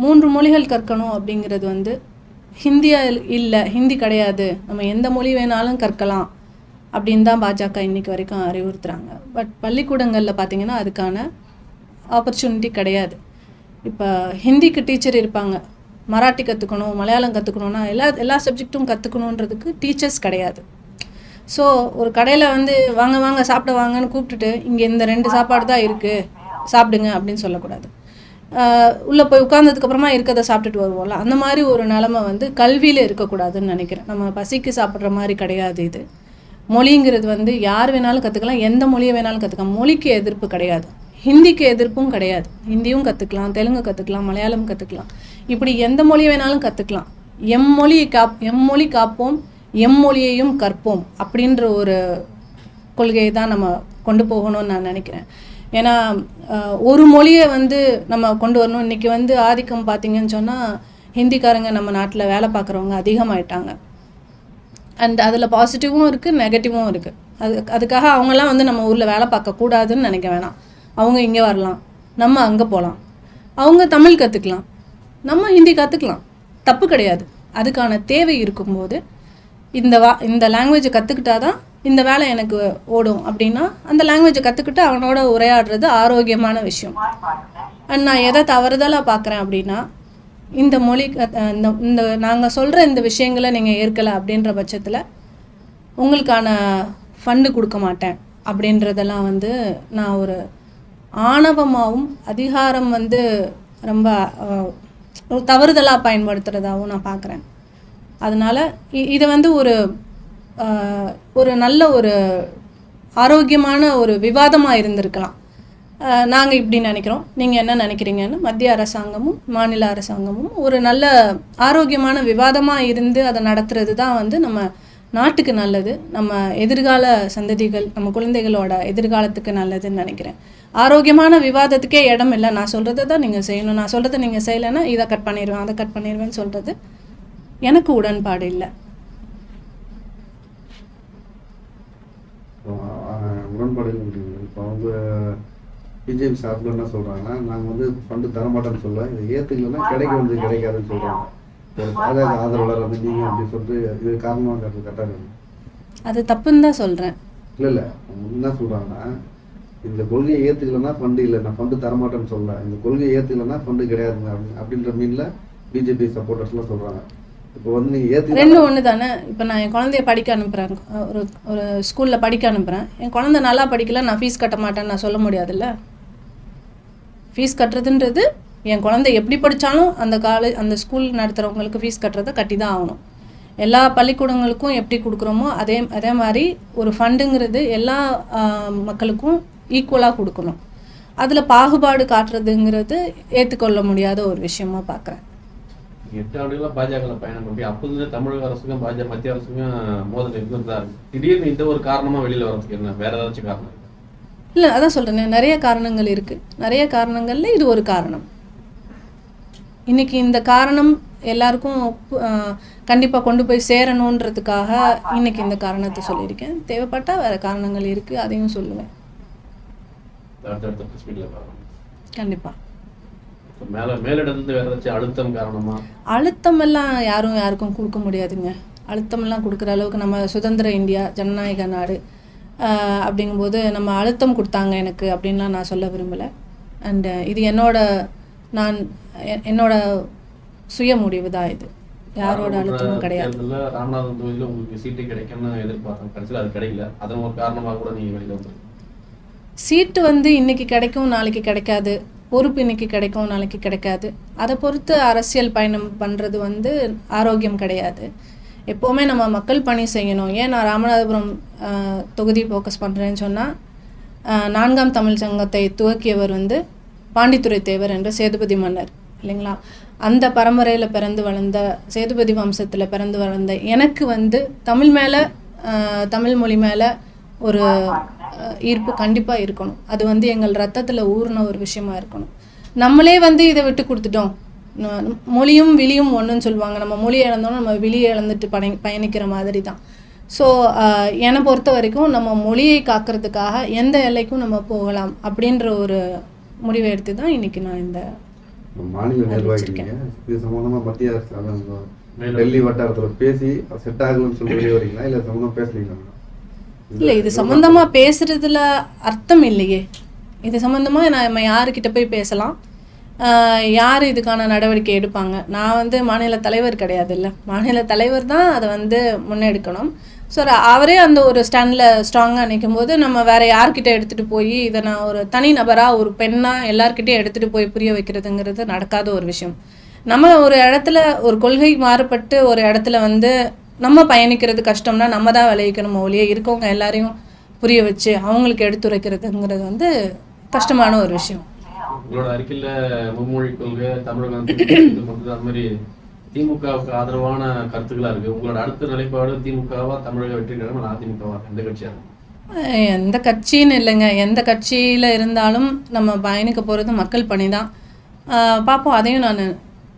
3 மொழிகள் கற்கணும் அப்படிங்கிறது வந்து ஹிந்தியா இல்லை, ஹிந்தி கிடையாது, நம்ம எந்த மொழி வேணாலும் கற்கலாம் அப்படின்னு தான் பாஜக இன்றைக்கி வரைக்கும் அறிவுறுத்துகிறாங்க. பட் பள்ளிக்கூடங்களில் பார்த்திங்கன்னா அதுக்கான ஆப்பர்ச்சுனிட்டி கிடையாது. இப்போ ஹிந்திக்கு டீச்சர் இருப்பாங்க, மராட்டி கற்றுக்கணும், மலையாளம் கற்றுக்கணுன்னா எல்லா சப்ஜெக்ட்டும் கற்றுக்கணுன்றதுக்கு டீச்சர்ஸ் கிடையாது. ஸோ ஒரு கடையில் வந்து வாங்க வாங்க சாப்பிட வாங்கன்னு கூப்பிட்டுட்டு இங்கே இந்த 2 சாப்பாடு தான் இருக்குது சாப்பிடுங்க அப்படின்னு சொல்லக்கூடாது. உள்ளே போய் உட்கார்ந்ததுக்கப்புறமா இருக்கிறத சாப்பிட்டுட்டு வருவோம்ல, அந்த மாதிரி ஒரு நிலமை வந்து கல்வியில் இருக்கக்கூடாதுன்னு நினைக்கிறேன். நம்ம பசிக்கு சாப்பிட்ற மாதிரி கிடையாது இது. மொழிங்கிறது வந்து யார் வேணாலும் கற்றுக்கலாம், எந்த மொழியை வேணாலும் கற்றுக்கலாம். மொழிக்கு எதிர்ப்பு கிடையாது, ஹிந்திக்கு எதிர்ப்பும் கிடையாது. ஹிந்தியும் கற்றுக்கலாம், தெலுங்கு கற்றுக்கலாம், மலையாளம் கற்றுக்கலாம், இப்படி எந்த மொழி வேணாலும் கற்றுக்கலாம். எம்மொழி காப்போம், எம்மொழியையும் கற்போம் அப்படின்ற ஒரு கொள்கையை தான் நம்ம கொண்டு போகணும்னு நான் நினைக்கிறேன். ஏன்னா ஒரு மொழியை வந்து நம்ம கொண்டு வரணும். இன்றைக்கி வந்து ஆதிக்கம் பார்த்திங்கன்னு சொன்னால் ஹிந்திக்காரங்க நம்ம நாட்டில் வேலை பார்க்குறவங்க அதிகமாகிட்டாங்க. அண்ட் அதில் பாசிட்டிவும் இருக்குது, நெகட்டிவும் இருக்குது. அதுக்காக அவங்கெல்லாம் வந்து நம்ம ஊரில் வேலை பார்க்கக்கூடாதுன்னு நினைக்க வேணாம். அவங்க இங்கே வரலாம், நம்ம அங்கே போகலாம். அவங்க தமிழ் கற்றுக்கலாம், நம்ம ஹிந்தி கற்றுக்கலாம், தப்பு கிடையாது. அதுக்கான தேவை இருக்கும்போது இந்த லாங்குவேஜை கற்றுக்கிட்டா தான் இந்த வேலை எனக்கு ஓடும் அப்படின்னா அந்த லாங்குவேஜை கற்றுக்கிட்டு அவனோட உரையாடுறது ஆரோக்கியமான விஷயம். அண்ட் நான் எதை தவறுதலாக பார்க்குறேன் அப்படின்னா, இந்த மொழி இந்த நாங்கள் சொல்கிற இந்த விஷயங்களை நீங்கள் ஏற்கலை அப்படின்ற பட்சத்தில் உங்களுக்கான ஃபண்டு கொடுக்க மாட்டேன் அப்படின்றதெல்லாம் வந்து நான் ஒரு ஆணவமாகவும் அதிகாரம் வந்து ரொம்ப தவறுதலாக பயன்படுத்துகிறதாகவும் நான் பார்க்குறேன். அதனால் இதை வந்து ஒரு நல்ல ஒரு ஆரோக்கியமான ஒரு விவாதமாக இருந்திருக்கலாம். நாங்கள் இப்படி நினைக்கிறோம், நீங்கள் என்ன நினைக்கிறீங்கன்னு மத்திய அரசாங்கமும் மாநில அரசாங்கமும் ஒரு நல்ல ஆரோக்கியமான விவாதமாக இருந்து அதை நடத்துறது தான் வந்து நம்ம நாட்டுக்கு நல்லது, நம்ம எதிர்கால சந்ததிகள், நம்ம குழந்தைகளோட எதிர்காலத்துக்கு நல்லதுன்னு நினைக்கிறேன். ஆரோக்கியமான விவாதத்துக்கே இடம் இல்லை. நான் சொல்கிறத தான் நீங்கள் செய்யணும், நான் சொல்கிறத நீங்கள் செய்யலைன்னா இதை கட் பண்ணிடுவேன், அதை கட் பண்ணிடுவேன்னு சொல்கிறது எனக்கு உடன்பாடு இல்லை. உடன்பாடு இல்லை. இப்போ அவங்க பிஜேபி சார்பில் என்ன சொல்கிறாங்கன்னா, நாங்கள் வந்து ஃபண்டு தரமாட்டோன்னு சொல்ல, இதை ஏற்றுக்கலன்னா கிடைக்காதுன்னு சொல்கிறாங்க. ஒரு பாஜக ஆதரவாளர் வந்து நீங்கள் அப்படி சொல்லிட்டு இது காரணமாக கரெக்டாக அது தப்புன்னு தான் சொல்கிறேன். இல்லை என்ன சொல்கிறாங்கன்னா, இந்த கொள்கையை ஏற்றுக்கலன்னா ஃபண்டு இல்லை, நான் ஃபண்டு தரமாட்டேன்னு சொல்ல, இந்த கொள்கையை ஏற்றுக்கலன்னா ஃபண்டு கிடையாதுங்க அப்படின்ற மீனில் பிஜேபி சப்போர்ட்டர்ஸ்லாம் சொல்கிறாங்க. இப்போ வந்து நீங்கள் ரெண்டும் ஒன்று தானே. இப்போ நான் என் குழந்தைய படிக்க அனுப்புகிறேன், ஒரு ஸ்கூலில் படிக்க அனுப்புகிறேன். என் குழந்தை நல்லா படிக்கல, நான் ஃபீஸ் கட்ட மாட்டேன்னு நான் சொல்ல முடியாதுல்ல. ஃபீஸ் கட்டுறதுன்றது என் குழந்தை எப்படி படித்தாலும் அந்த ஸ்கூல் நடத்துகிறவங்களுக்கு ஃபீஸ் கட்டுறதை கட்டி தான் ஆகணும். எல்லா பள்ளிக்கூடங்களுக்கும் எப்படி கொடுக்குறோமோ அதே மாதிரி ஒரு ஃபண்டுங்கிறது எல்லா மக்களுக்கும் ஈக்குவலாக கொடுக்கணும். அதில் பாகுபாடு காட்டுறதுங்கிறது ஏற்றுக்கொள்ள முடியாத ஒரு விஷயமா பார்க்குறேன். 8 ஆண்டுகளாக பாஜக பயணம் பண்ணி அப்போது தமிழக அரசுக்கும் மத்திய அரசுக்கும் மோதல் இருந்துதான் இருக்கு. திடீர்னு இந்த ஒரு காரணமாக வெளியில் வரதுக்கு என்ன வேற ஏதாச்சும் காரணம் இல்லை? அதான் சொல்கிறேன், நிறைய காரணங்கள் இருக்குது. நிறைய காரணங்களில் இது ஒரு காரணம். இன்னைக்கு இந்த காரணம் எல்லாருக்கும் கண்டிப்பாக கொண்டு போய் சேரணுன்றதுக்காக இன்னைக்கு இந்த காரணத்தை சொல்லியிருக்கேன். தேவைப்பட்டால் வேறு காரணங்கள் இருக்குது, அதையும் சொல்லுவேன் கண்டிப்பாக. மேலிடத்துல வேற ஏதாச்சும் அழுத்தம் காரணமா? அழுத்தம் எல்லாம் யாருக்கும் கொடுக்க முடியாதுங்க. அழுத்தமெல்லாம் கொடுக்குற அளவுக்கு நம்ம சுதந்திர இந்தியா, ஜனநாயக நாடு அப்படிங்கும்போது நம்ம அழுத்தம் கொடுத்தாங்க எனக்கு அப்படின்லாம் நான் சொல்ல விரும்பலை. அண்டு இது என்னோட சுய முடிவு தான். இது யாரோட அழுத்தமும் கிடையாது. ராமநாதபுரம் தொகுதியில் உங்களுக்கு சீட்டு கிடைக்கும்னு எதிர்பார்த்தேன், கடைசியில் அது கிடைக்கல. அதன் ஒரு காரணமாக கூட நீங்கள் வெளியில் வந்து சீட்டு வந்து இன்னைக்கு கிடைக்கும், நாளைக்கு கிடைக்காது. பொறுப்பு இன்னைக்கு கிடைக்கும், நாளைக்கு கிடைக்காது. அதை பொறுத்து அரசியல் பயணம் பண்ணுறது வந்து ஆரோக்கியம் கிடையாது. எப்போவுமே நம்ம மக்கள் பணி செய்யணும். ஏன் நான் ராமநாதபுரம் தொகுதி ஃபோக்கஸ் பண்ணுறேன்னு சொன்னால், 4ஆம் தமிழ் சங்கத்தை துவக்கியவர் வந்து பாண்டித்துரை தேவர் என்ற சேதுபதி மன்னர் இல்லைங்களா? அந்த பரம்பரையில் பிறந்து வளர்ந்த, சேதுபதி வம்சத்தில் பிறந்து வளர்ந்த எனக்கு வந்து தமிழ் மொழி மேலே ஒரு ஈர்ப்பு கண்டிப்பாக இருக்கணும். அது வந்து எங்கள் ரத்தத்தில் ஊறின ஒரு விஷயமா இருக்கணும். நம்மளே வந்து இதை விட்டு கொடுத்துட்டோம். மொழியும் விழியும் ஒன்றுன்னு சொல்லுவாங்க. நம்ம மொழி இழந்தோன்னா நம்ம விழியை இழந்துட்டு பயணிக்கிற மாதிரி தான். ஸோ என்னை பொறுத்த வரைக்கும் நம்ம மொழியை காக்கிறதுக்காக எந்த எல்லைக்கும் நம்ம போகலாம் அப்படின்ற ஒரு முடிவை எடுத்து தான் இன்றைக்கி நான் இந்த மாநில நிர்வாகிங்க இது சம்பந்தமா மத்திய அரசு டெல்லி வட்டாரத்துல பேசி செட் ஆகலன்னு சொல்லி வெளியே வரீங்களா இல்ல சம்பந்தமா பேசுறீங்களா? இல்லை, இது சம்மந்தமா பேசுறதுல அர்த்தம் இல்லையே. இது சம்மந்தமா நம்ம யாருக்கிட்ட போய் பேசலாம், யார் இதுக்கான நடவடிக்கை எடுப்பாங்க? நான் வந்து மாநில தலைவர் கிடையாது, இல்லை, மாநில தலைவர் தான் அதை வந்து முன்னெடுக்கணும். ஸோ அவரே அந்த ஒரு ஸ்டாண்டில் ஸ்ட்ராங்காக நிற்கும் போது நம்ம வேறு யார்கிட்ட எடுத்துகிட்டு போய் இதை நான் ஒரு தனி நபராக ஒரு பெண்ணாக எல்லார்கிட்டையும் எடுத்துகிட்டு போய் புரிய வைக்கிறதுங்கிறது நடக்காத ஒரு விஷயம். நம்ம ஒரு இடத்துல ஒரு கொள்கை மாறுபட்டு ஒரு இடத்துல வந்து நம்ம பயணிக்கிறது கஷ்டம்னா நம்ம தான் விளைவிக்கணும் ஒழிய இருக்கவங்க எல்லாரையும் புரிய வச்சு அவங்களுக்கு எடுத்துரைக்கிறதுங்கிறது வந்து கஷ்டமான ஒரு விஷயம். உங்களோட அறிக்கையில மும்மொழி கொள்கை தமிழகம் அந்த மாதிரி திமுகவுக்கு ஆதரவான கருத்துக்களா இருக்கு. உங்களோட அடுத்த நிலைப்பாடு திமுகவா, தமிழக வெற்றி கழகம், அதிமுகவா, எந்த கட்சியா இருக்கு? எந்த கட்சின்னு இல்லைங்க, எந்த கட்சியில் இருந்தாலும் நம்ம பயணிக்க போகிறது மக்கள் பணி தான். பார்ப்போம், அதையும் நான்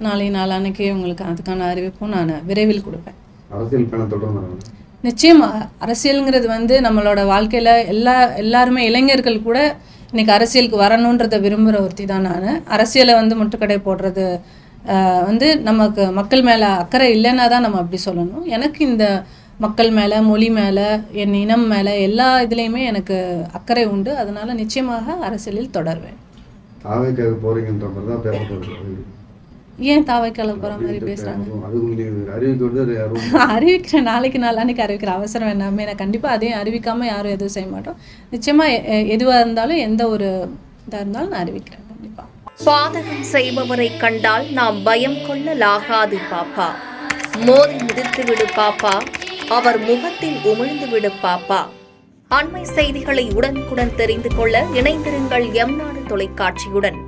நாளைக்கு உங்களுக்கு அதுக்கான அறிவிப்பும் நான் விரைவில் கொடுப்பேன். அரசியல் பயணம் தொடர்ந்து நிச்சயமாக அரசியலுங்கிறது வந்து நம்மளோட வாழ்க்கையில் எல்லாருமே இளைஞர்கள் கூட இன்றைக்கி அரசியலுக்கு வரணுன்றதை விரும்புகிற ஒருத்தி தான் நான். அரசியலை வந்து முட்டுக்கடை போடுறது வந்து நமக்கு மக்கள் மேலே அக்கறை இல்லைன்னா தான் நம்ம அப்படி சொல்லணும். எனக்கு இந்த மக்கள் மேலே, மொழி மேலே, என் இனம் மேலே எல்லா இதுலேயுமே எனக்கு அக்கறை உண்டு. அதனால் நிச்சயமாக அரசியலில் தொடர்வேன். தாவேக்காக போகிறீங்கன்ற மாதிரி தான் பேசப்படுது. ஏன் தாவைக்கால போகிற மாதிரி பேசுகிறாங்க? அறிவிக்கிறேன், நாளைக்கு அறிவிக்கிற அவசரம் வேணாமே. நான் கண்டிப்பாக அதையும் அறிவிக்காமல் யாரும் எதுவும் செய்ய மாட்டோம். நிச்சயமாக எதுவாக இருந்தாலும் எந்த ஒரு இதாக இருந்தாலும் நான் அறிவிக்கிறேன் கண்டிப்பாக. பாதகம் செய்பவரை கண்டால் நாம் பயம் கொள்ளலாகாது பாப்பா. மோதி மிதித்து விடு பாப்பா, அவர் முகத்தில் உமிழ்ந்து விடு பாப்பா. அண்மை செய்திகளை உடனுக்குடன் தெரிந்து கொள்ள இணைந்திருங்கள் எம் நாடு தொலைக்காட்சியுடன்.